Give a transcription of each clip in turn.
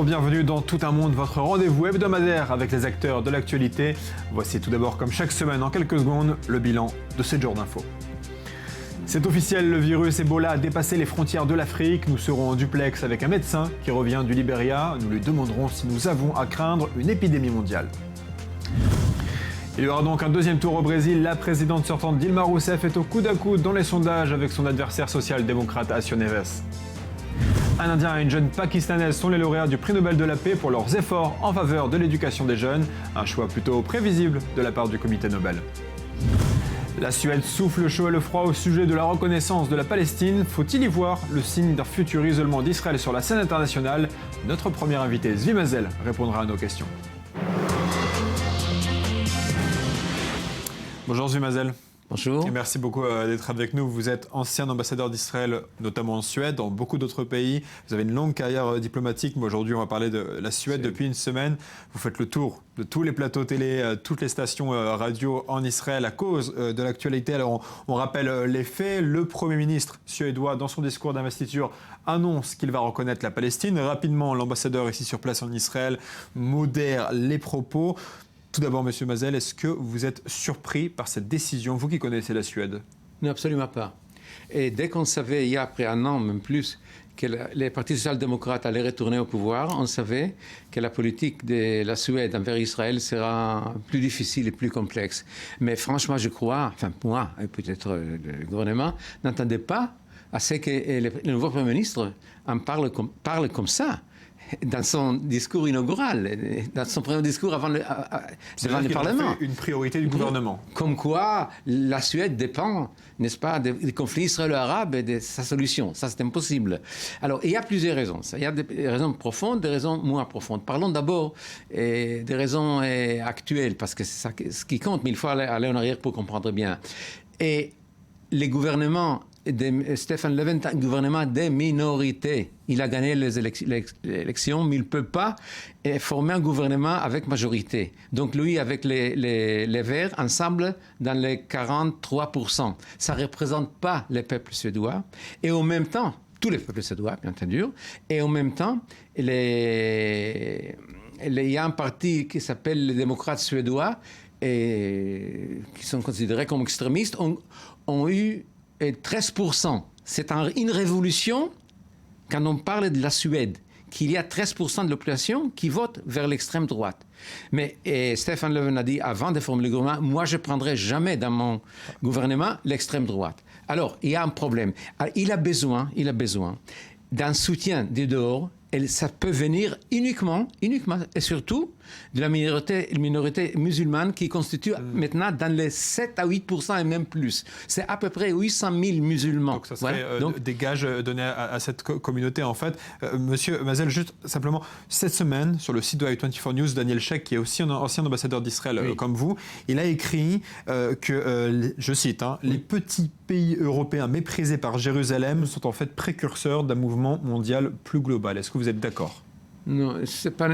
Bonjour, bienvenue dans Tout un monde, votre rendez-vous hebdomadaire avec les acteurs de l'actualité. Voici tout d'abord, comme chaque semaine, en quelques secondes, le bilan de 7 jours d'info. C'est officiel, le virus Ebola a dépassé les frontières de l'Afrique. Nous serons en duplex avec un médecin qui revient du Libéria. Nous lui demanderons si nous avons à craindre une épidémie mondiale. Il y aura donc un deuxième tour au Brésil. La présidente sortante Dilma Rousseff est au coude à coude dans les sondages avec son adversaire social-démocrate Acio Neves. Un Indien et une jeune Pakistanaise sont les lauréats du prix Nobel de la paix pour leurs efforts en faveur de l'éducation des jeunes. Un choix plutôt prévisible de la part du comité Nobel. La Suède souffle le chaud et le froid au sujet de la reconnaissance de la Palestine. Faut-il y voir le signe d'un futur isolement d'Israël sur la scène internationale? Notre premier invité, Zvi Mazel, répondra à nos questions. Bonjour Zvi Mazel. Bonjour. Et merci beaucoup d'être avec nous. Vous êtes ancien ambassadeur d'Israël, notamment en Suède, dans beaucoup d'autres pays. Vous avez une longue carrière diplomatique. Mais aujourd'hui, on va parler de la Suède depuis une semaine. Vous faites le tour de tous les plateaux télé, toutes les stations radio en Israël à cause de l'actualité. Alors, on rappelle les faits. Le Premier ministre suédois, dans son discours d'investiture, annonce qu'il va reconnaître la Palestine. Rapidement, l'ambassadeur ici sur place en Israël modère les propos. Tout d'abord, Monsieur Mazel, est-ce que vous êtes surpris par cette décision, vous qui connaissez la Suède? Non, absolument pas. Et dès qu'on savait, il y a après un an, même plus, que les partis social-démocrates allaient retourner au pouvoir, on savait que la politique de la Suède envers Israël sera plus difficile et plus complexe. Mais franchement, je crois, enfin moi, et peut-être le gouvernement, n'entendait pas à ce que le nouveau Premier ministre en parle comme ça. Dans son discours inaugural, dans son premier discours devant le Parlement. Fait une priorité du gouvernement. Comme quoi la Suède dépend, n'est-ce pas, des conflits israélo-arabes et de sa solution. Ça, c'est impossible. Alors, il y a plusieurs raisons. Il y a des raisons profondes, des raisons moins profondes. Parlons d'abord des raisons actuelles, parce que c'est ça ce qui compte, mais il faut aller en arrière pour comprendre bien. Et les gouvernements de Stefan Löfven, un gouvernement des minorités. Il a gagné les élections, mais il ne peut pas former un gouvernement avec majorité. Donc lui, avec les Verts, ensemble, dans les 43%. Ça ne représente pas le peuple suédois. Et en même temps, tous les peuples suédois, bien entendu, et en même temps, il y a un parti qui s'appelle les démocrates suédois, et qui sont considérés comme extrémistes, ont eu 13%. C'est une révolution quand on parle de la Suède, qu'il y a 13% de la population qui vote vers l'extrême droite. Mais Stefan Löfven a dit, avant de former le gouvernement, moi je ne prendrai jamais dans mon gouvernement l'extrême droite. Alors, il y a un problème. Alors, il a besoin d'un soutien des dehors, et ça peut venir uniquement et surtout de la minorité musulmane qui constitue maintenant dans les 7 à 8% et même plus. C'est à peu près 800 000 musulmans. Donc ça serait des gages donnés à cette communauté en fait. Monsieur Mazel, juste simplement, cette semaine, sur le site de i24 News, Daniel Sheikh, qui est aussi un ancien ambassadeur d'Israël comme vous, il a écrit que, je cite, les petits pays européens méprisés par Jérusalem sont en fait précurseurs d'un mouvement mondial plus global. Est-ce que vous êtes d'accord? Non, c'est pas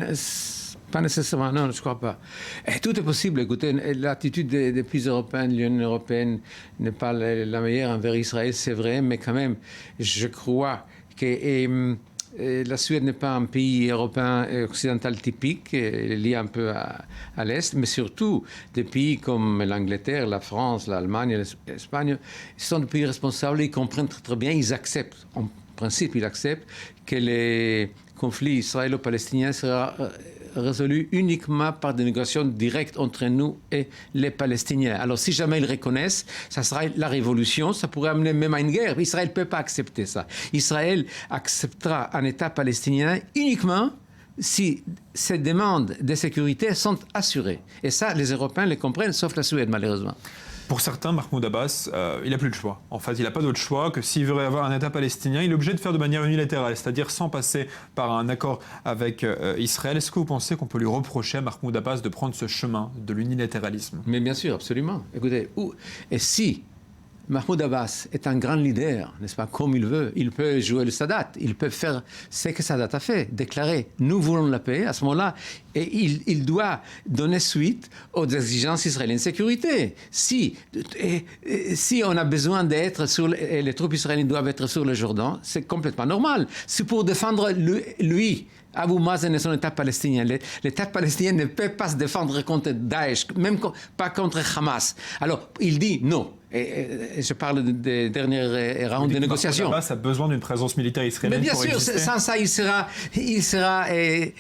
nécessairement, non, je ne crois pas. Et tout est possible. Écoutez, l'attitude des pays européens, de l'Union européenne n'est pas la meilleure envers Israël, c'est vrai, mais quand même, je crois que la Suède n'est pas un pays européen occidental typique, elle est liée un peu à l'Est, mais surtout des pays comme l'Angleterre, la France, l'Allemagne, l'Espagne, sont des pays responsables, ils comprennent très bien, ils acceptent, en principe, ils acceptent que les conflit israélo-palestinien sera résolu uniquement par des négociations directes entre nous et les Palestiniens. Alors, si jamais ils reconnaissent, ça sera la révolution, ça pourrait amener même à une guerre. Israël ne peut pas accepter ça. Israël acceptera un État palestinien uniquement si ces demandes de sécurité sont assurées. Et ça, les Européens le comprennent, sauf la Suède, malheureusement. Pour certains, Mahmoud Abbas, il n'a plus le choix. En fait, il n'a pas d'autre choix que s'il veut avoir un État palestinien, il est obligé de faire de manière unilatérale, c'est-à-dire sans passer par un accord avec Israël. Est-ce que vous pensez qu'on peut lui reprocher à Mahmoud Abbas de prendre ce chemin de l'unilatéralisme? Mais bien sûr, absolument. Écoutez, et si Mahmoud Abbas est un grand leader, n'est-ce pas, comme il veut. Il peut jouer le Sadat, il peut faire ce que Sadat a fait, déclarer « nous voulons la paix ». À ce moment-là, et il doit donner suite aux exigences israéliennes de sécurité. Si on a besoin d'être sur... les troupes israéliennes doivent être sur le Jourdain, c'est complètement normal. C'est pour défendre lui Abu Mazen et son État palestinien. L'État palestinien ne peut pas se défendre contre Daesh, même pas contre Hamas. Alors, il dit non. Et je parle des dernières rounds de négociations. Hamas a besoin d'une présence militaire israélienne. Mais bien pour sûr, exister. sans ça, il sera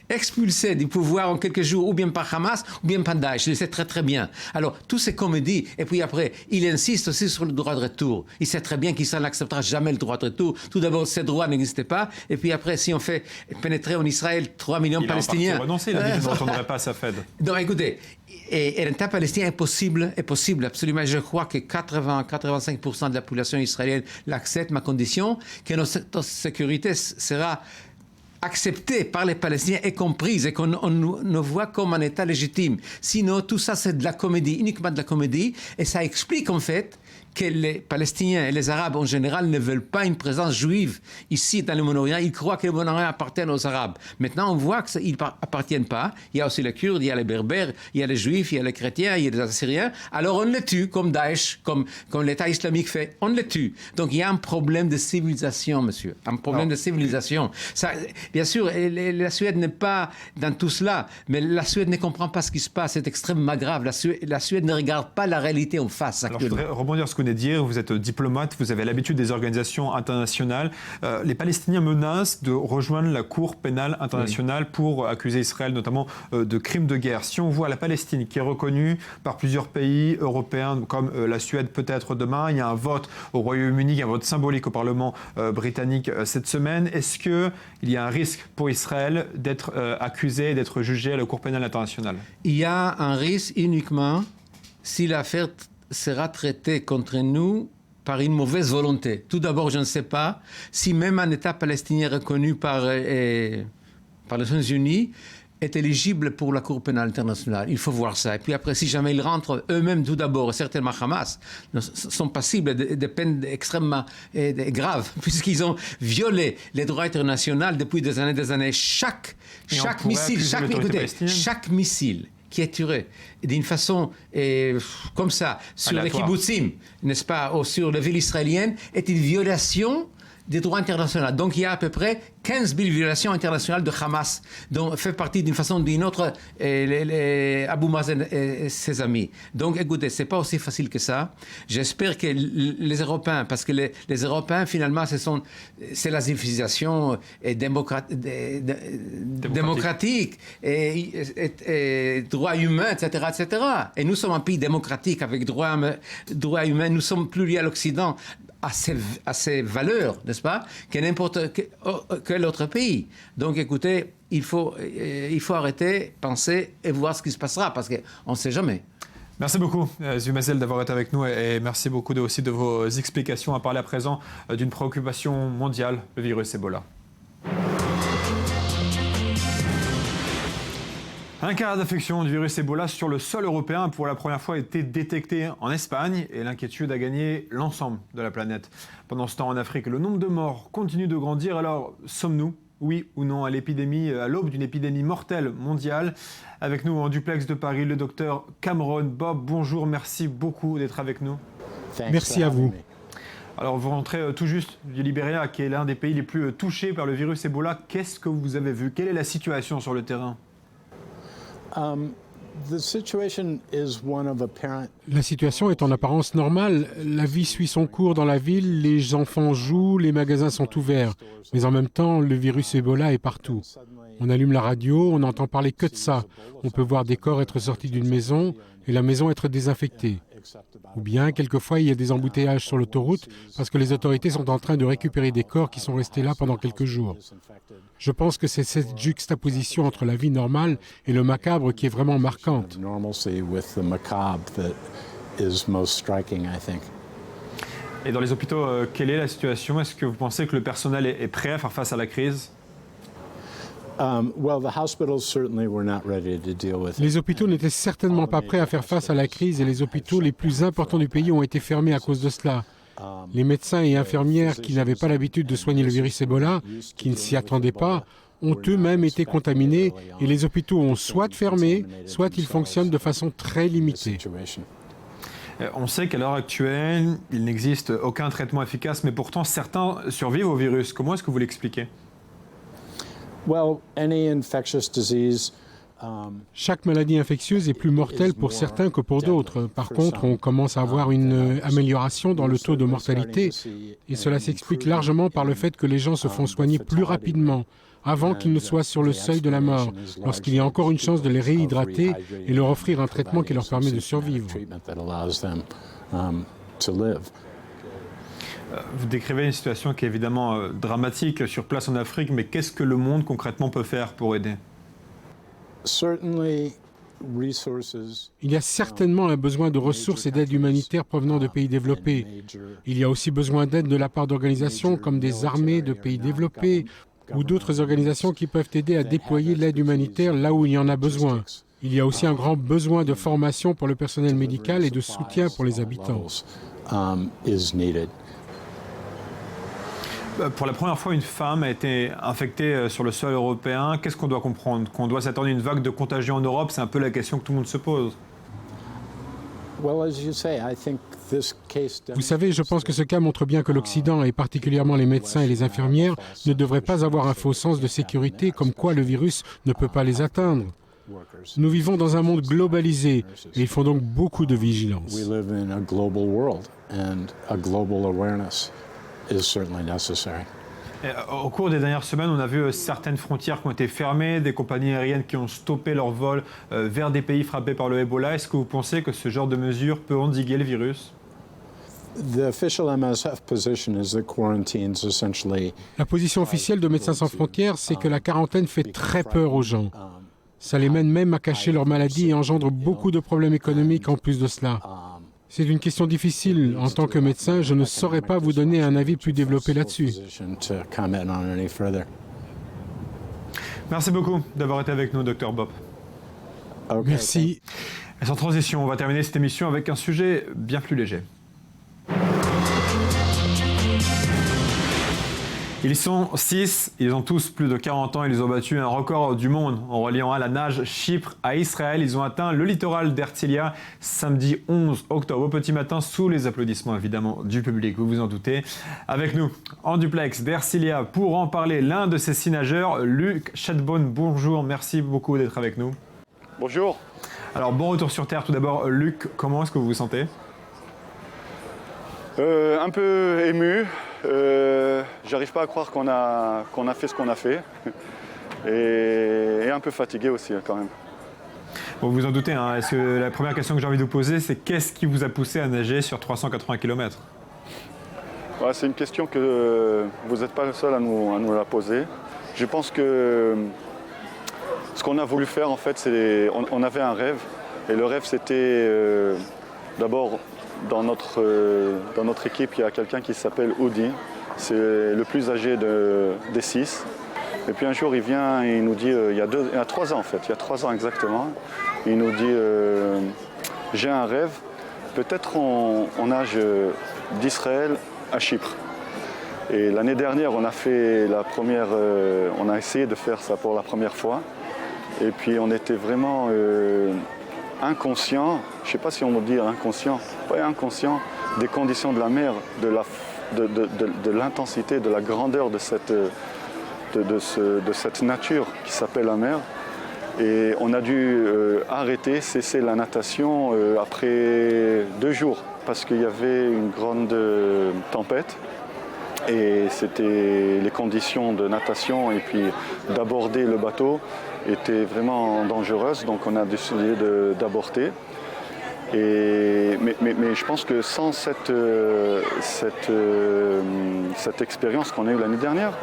expulsé du pouvoir en quelques jours, ou bien par Hamas, ou bien par Daesh. Il le sait très très bien. Alors, tout ce qu'on me dit, et puis après, il insiste aussi sur le droit de retour. Il sait très bien qu'Israël n'acceptera jamais le droit de retour. Tout d'abord, ce droit n'existait pas. Et puis après, si on fait pénétrer en Israël 3 millions de Palestiniens... Il a renoncé, il a dit qu'il ne retournerait pas à sa Fed. Donc écoutez, et l'État palestinien est possible absolument. Je crois que 80-85% de la population israélienne l'accepte, ma condition, que notre sécurité sera acceptée par les Palestiniens et comprise et qu'on nous voit comme un État légitime. Sinon, tout ça, c'est de la comédie, uniquement de la comédie, et ça explique en fait que les Palestiniens et les Arabes en général ne veulent pas une présence juive ici dans le Moyen-Orient. Ils croient que le Moyen-Orient appartient aux Arabes. Maintenant, on voit qu'ils n'appartiennent pas. Il y a aussi les Kurdes, il y a les Berbères, il y a les Juifs, il y a les chrétiens, il y a les Assyriens. Alors on les tue, comme Daesh, comme l'État islamique fait. On les tue. Donc il y a un problème de civilisation, monsieur. Un problème de civilisation. Ça, bien sûr, la Suède n'est pas dans tout cela, mais la Suède ne comprend pas ce qui se passe. C'est extrêmement grave. La Suède ne regarde pas la réalité en face. Alors, je voudrais rebondir sur ce que vous venez de dire. Vous êtes diplomate, vous avez l'habitude des organisations internationales. Les Palestiniens menacent de rejoindre la Cour pénale internationale pour accuser Israël notamment de crimes de guerre. Si on voit la Palestine qui est reconnue par plusieurs pays européens comme la Suède peut-être demain, il y a un vote au Royaume-Uni, il y a un vote symbolique au Parlement britannique cette semaine. Est-ce qu'il y a un risque pour Israël d'être accusé, d'être jugé à la Cour pénale internationale? Il y a un risque uniquement si l'affaire sera traitée contre nous par une mauvaise volonté. Tout d'abord, je ne sais pas si même un État palestinien reconnu par les Nations Unies est éligible pour la Cour pénale internationale. Il faut voir ça. Et puis après, si jamais ils rentrent eux-mêmes, tout d'abord, certainement Hamas, sont passibles de peines extrêmement graves, puisqu'ils ont violé les droits internationaux depuis des années. Chaque missile qui est tiré d'une façon comme ça sur les kibbutzim, n'est-ce pas, ou sur les villes israéliennes, est une violation des droits internationaux. Donc il y a à peu près 15 000 violations internationales de Hamas, dont fait partie d'une façon ou d'une autre Abu Mazen et ses amis. Donc écoutez, c'est pas aussi facile que ça. J'espère que les Européens, parce que les Européens finalement, c'est la civilisation démocratique et droits humains, etc., etc. Et nous sommes un pays démocratique avec droits humains. Nous sommes plus liés à l'Occident, à ces valeurs, n'est-ce pas, que quel autre pays. Donc, écoutez, il faut arrêter, penser et voir ce qui se passera, parce qu'on ne sait jamais. Merci beaucoup, Zvi Mazel, d'avoir été avec nous et merci beaucoup aussi de vos explications. À parler à présent d'une préoccupation mondiale, le virus Ebola. Un cas d'infection du virus Ebola sur le sol européen a pour la première fois été détecté en Espagne et l'inquiétude a gagné l'ensemble de la planète. Pendant ce temps en Afrique, le nombre de morts continue de grandir. Alors, sommes-nous, oui ou non, à l'aube d'une épidémie mortelle mondiale? Avec nous en duplex de Paris, le docteur Cameron Bob. Bonjour, merci beaucoup d'être avec nous. Merci à vous. Alors, vous rentrez tout juste du Libéria, qui est l'un des pays les plus touchés par le virus Ebola. Qu'est-ce que vous avez vu? Quelle est la situation sur le terrain? La situation est en apparence normale. La vie suit son cours dans la ville, les enfants jouent, les magasins sont ouverts. Mais en même temps, le virus Ebola est partout. On allume la radio, on n'entend parler que de ça. On peut voir des corps être sortis d'une maison et la maison être désinfectée. Ou bien, quelquefois, il y a des embouteillages sur l'autoroute parce que les autorités sont en train de récupérer des corps qui sont restés là pendant quelques jours. Je pense que c'est cette juxtaposition entre la vie normale et le macabre qui est vraiment marquante. Et dans les hôpitaux, quelle est la situation? Est-ce que vous pensez que le personnel est prêt à faire face à la crise? Les hôpitaux n'étaient certainement pas prêts à faire face à la crise et les hôpitaux les plus importants du pays ont été fermés à cause de cela. Les médecins et infirmières qui n'avaient pas l'habitude de soigner le virus Ebola, qui ne s'y attendaient pas, ont eux-mêmes été contaminés et les hôpitaux ont soit fermé, soit ils fonctionnent de façon très limitée. On sait qu'à l'heure actuelle, il n'existe aucun traitement efficace, mais pourtant certains survivent au virus. Comment est-ce que vous l'expliquez? Chaque maladie infectieuse est plus mortelle pour certains que pour d'autres. Par contre, on commence à avoir une amélioration dans le taux de mortalité et cela s'explique largement par le fait que les gens se font soigner plus rapidement, avant qu'ils ne soient sur le seuil de la mort, lorsqu'il y a encore une chance de les réhydrater et leur offrir un traitement qui leur permet de survivre. Vous décrivez une situation qui est évidemment dramatique sur place en Afrique, mais qu'est-ce que le monde concrètement peut faire pour aider ? Il y a certainement un besoin de ressources et d'aide humanitaire provenant de pays développés. Il y a aussi besoin d'aide de la part d'organisations comme des armées de pays développés ou d'autres organisations qui peuvent aider à déployer l'aide humanitaire là où il y en a besoin. Il y a aussi un grand besoin de formation pour le personnel médical et de soutien pour les habitants. Pour la première fois, une femme a été infectée sur le sol européen. Qu'est-ce qu'on doit comprendre ? Qu'on doit s'attendre à une vague de contagion en Europe ? C'est un peu la question que tout le monde se pose. Vous savez, je pense que ce cas montre bien que l'Occident, et particulièrement les médecins et les infirmières, ne devraient pas avoir un faux sens de sécurité comme quoi le virus ne peut pas les atteindre. Nous vivons dans un monde globalisé et il faut donc beaucoup de vigilance. Au cours des dernières semaines, on a vu certaines frontières qui ont été fermées, des compagnies aériennes qui ont stoppé leurs vols vers des pays frappés par le Ebola. Est-ce que vous pensez que ce genre de mesures peut endiguer le virus ? La position officielle de Médecins sans frontières, c'est que la quarantaine fait très peur aux gens. Ça les mène même à cacher leur maladie et engendre beaucoup de problèmes économiques en plus de cela. C'est une question difficile. En tant que médecin, je ne saurais pas vous donner un avis plus développé là-dessus. Merci beaucoup d'avoir été avec nous, Dr Bob. Merci. Et sans transition, on va terminer cette émission avec un sujet bien plus léger. Ils sont 6, ils ont tous plus de 40 ans, ils ont battu un record du monde en reliant à la nage Chypre à Israël. Ils ont atteint le littoral d'Herzliya samedi 11 octobre au petit matin sous les applaudissements évidemment du public, vous vous en doutez. Avec nous en duplex d'Herzliya pour en parler, l'un de ces 6 nageurs, Luc Chatbone. Bonjour, merci beaucoup d'être avec nous. Bonjour. Alors bon retour sur Terre tout d'abord. Luc, comment est-ce que vous vous sentez ? Un peu ému. J'arrive pas à croire qu'on a fait ce qu'on a fait et un peu fatigué aussi quand même. Bon, vous vous en doutez, hein. Est-ce que la première question que j'ai envie de vous poser, c'est qu'est-ce qui vous a poussé à nager sur 380 km ? Ouais, c'est une question que vous n'êtes pas le seul à nous la poser. Je pense que ce qu'on a voulu faire en fait, c'est on avait un rêve et le rêve c'était d'abord dans notre équipe, il y a quelqu'un qui s'appelle Udi, c'est le plus âgé des 6. Et puis un jour, il vient et il nous dit, il y a 3 ans en fait, il y a 3 ans exactement, il nous dit j'ai un rêve, peut-être on nage d'Israël à Chypre. Et l'année dernière, on a essayé de faire ça pour la première fois. Et puis on était vraiment inconscient, je ne sais pas si on peut dire inconscient, pas inconscient des conditions de la mer, de l'intensité, de la grandeur de cette nature qui s'appelle la mer. Et on a dû cesser la natation après 2 jours parce qu'il y avait une grande tempête. Et c'était les conditions de natation et puis d'aborder le bateau étaient vraiment dangereuses, donc on a décidé d'aborder. Mais je pense que sans cette expérience qu'on a eue l'année dernière,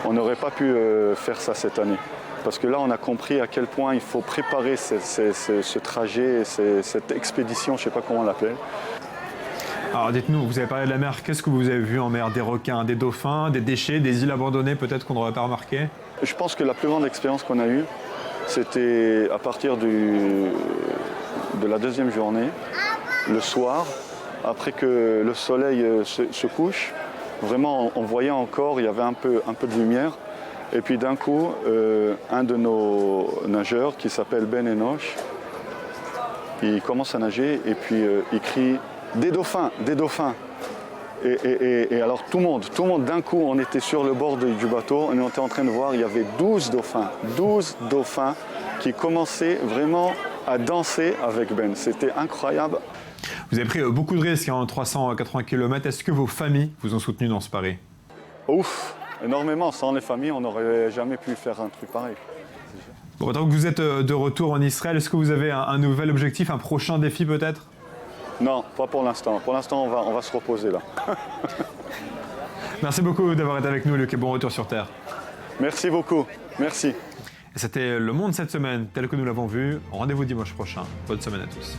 on n'aurait pas pu faire ça cette année. Parce que là, on a compris à quel point il faut préparer ce trajet, cette expédition, je ne sais pas comment on l'appelle. Alors dites-nous, vous avez parlé de la mer, qu'est-ce que vous avez vu en mer ? Des requins, des dauphins, des déchets, des îles abandonnées peut-être qu'on n'aurait pas remarqué ? Je pense que la plus grande expérience qu'on a eue, c'était à partir de la 2e journée, le soir, après que le soleil se couche. Vraiment, on voyait encore, il y avait un peu de lumière. Et puis d'un coup, un de nos nageurs, qui s'appelle Ben Enoch, il commence à nager et puis il crie « Des dauphins, des dauphins !» Et alors tout le monde d'un coup, on était sur le bord du bateau, on était en train de voir, il y avait 12 dauphins qui commençaient vraiment à danser avec Ben. C'était incroyable. Vous avez pris beaucoup de risques en 380 km. Est-ce que vos familles vous ont soutenu dans ce pari? Ouf, énormément. Sans les familles, on n'aurait jamais pu faire un truc pareil. Bon, maintenant que vous êtes de retour en Israël, est-ce que vous avez un nouvel objectif, un prochain défi peut-être? Non, pas pour l'instant. Pour l'instant, on va se reposer là. Merci beaucoup d'avoir été avec nous, Luc, et bon retour sur Terre. Merci beaucoup. Merci. Et c'était Le Monde cette semaine, tel que nous l'avons vu. Rendez-vous dimanche prochain. Bonne semaine à tous.